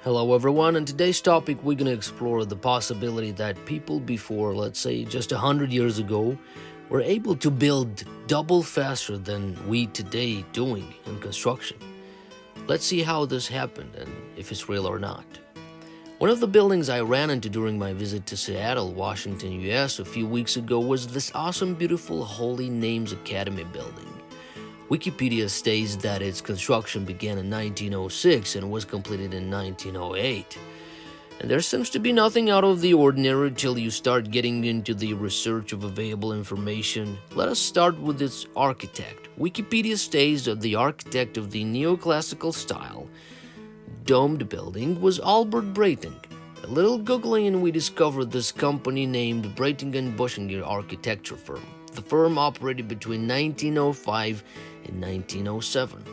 Hello, everyone. In today's topic, we're going to explore the possibility that people before, let's say, just 100 years ago, were able to build double faster than we today doing in construction. Let's see how this happened and if it's real or not. One of the buildings I ran into during my visit to Seattle, Washington, US a few weeks ago was this awesome, beautiful Holy Names Academy building. Wikipedia states that its construction began in 1906 and was completed in 1908. And there seems to be nothing out of the ordinary till you start getting into the research of available information. Let us start with its architect. Wikipedia states that the architect of the neoclassical style domed building was Albert Breiting. A little googling and we discovered this company named Breiting and Buschinger architecture firm. The firm operated between 1905 and 1907.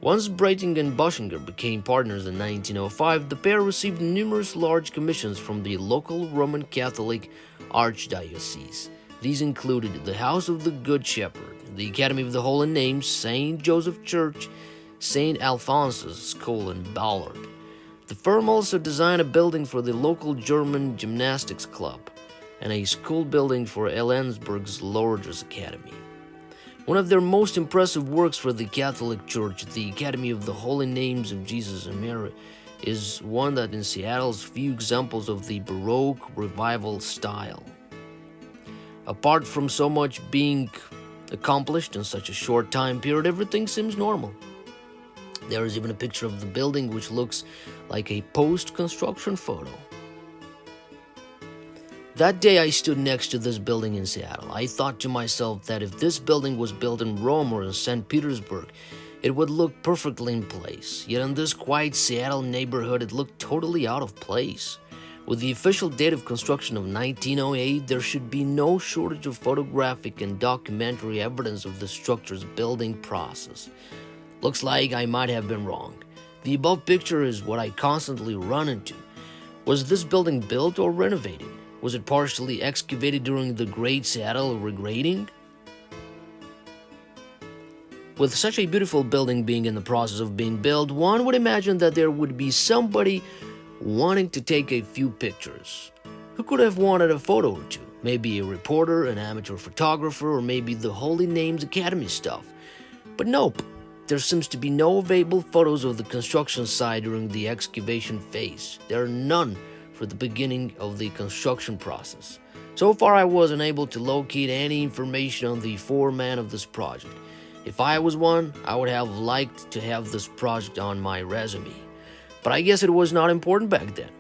Once Breiting and Buschinger became partners in 1905, the pair received numerous large commissions from the local Roman Catholic archdiocese. These included the House of the Good Shepherd, the Academy of the Holy Names, St. Joseph Church, St. Alphonsus School in Ballard. The firm also designed a building for the local German gymnastics club and a school building for Ellensburg's Lourdes Academy. One of their most impressive works for the Catholic Church, the Academy of the Holy Names of Jesus and Mary, is one that in Seattle's few examples of the Baroque Revival style. Apart from so much being accomplished in such a short time period, everything seems normal. There is even a picture of the building which looks like a post-construction photo. That day I stood next to this building in Seattle. I thought to myself that if this building was built in Rome or in St. Petersburg, it would look perfectly in place. Yet in this quiet Seattle neighborhood, it looked totally out of place. With the official date of construction of 1908, there should be no shortage of photographic and documentary evidence of the structure's building process. Looks like I might have been wrong. The above picture is what I constantly run into. Was this building built or renovated? Was it partially excavated during the Great Seattle Regrading? With such a beautiful building being in the process of being built, one would imagine that there would be somebody wanting to take a few pictures. Who could have wanted a photo or two? Maybe a reporter, an amateur photographer, or maybe the Holy Names Academy stuff. But nope, there seems to be no available photos of the construction site during the excavation phase. There are none for the beginning of the construction process. So far, I wasn't able to locate any information on the foreman of this project. If I was one, I would have liked to have this project on my resume. But I guess it was not important back then.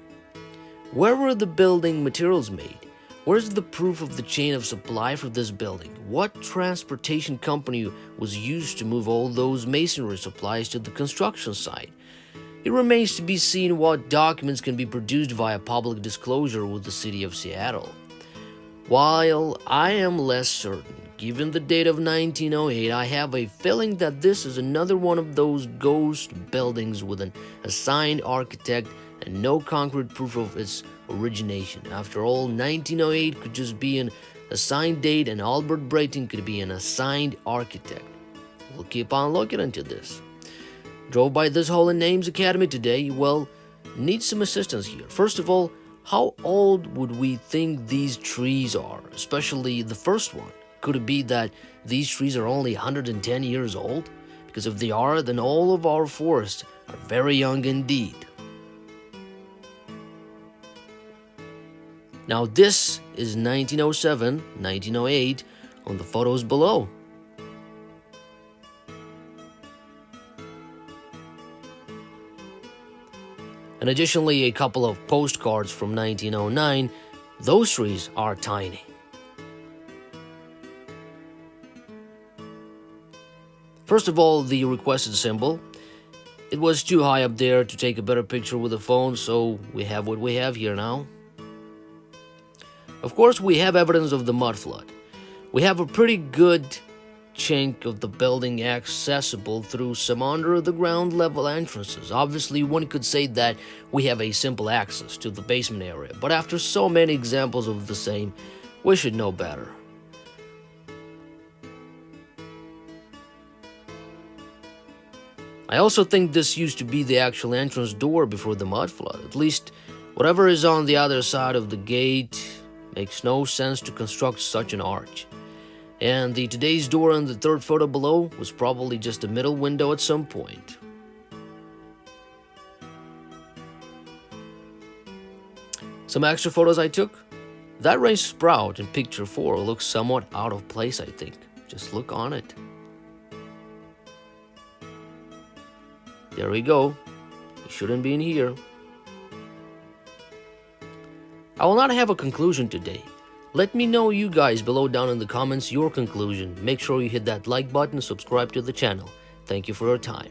Where were the building materials made? Where's the proof of the chain of supply for this building? What transportation company was used to move all those masonry supplies to the construction site? It remains to be seen what documents can be produced via public disclosure with the city of Seattle. While I am less certain, given the date of 1908, I have a feeling that this is another one of those ghost buildings with an assigned architect and no concrete proof of its origination. After all, 1908 could just be an assigned date and Albert Breiting could be an assigned architect. We'll keep on looking into this. Drove by this Holy Names Academy today. Well, need some assistance here. First of all, how old would we think these trees are, especially the first one? Could it be that these trees are only 110 years old? Because if they are, then all of our forests are very young indeed. Now this is 1907, 1908 on the photos below. And additionally, a couple of postcards from 1909. Those trees are tiny. First of all, the requested symbol. It was too high up there to take a better picture with a phone, so we have what we have here now. Of course, we have evidence of the mud flood. We have a pretty good chunk of the building accessible through some under the ground level entrances. Obviously, one could say that we have a simple access to the basement area, but after so many examples of the same, we should know better. I also think this used to be the actual entrance door before the mud flood. At least, whatever is on the other side of the gate makes no sense to construct such an arch. And the today's door in the third photo below was probably just a middle window at some point. Some extra photos I took. That raised sprout in picture 4 looks somewhat out of place, I think. Just look on it. There we go. It shouldn't be in here. I will not have a conclusion today. Let me know you guys below down in the comments your conclusion. Make sure you hit that like button, subscribe to the channel. Thank you for your time.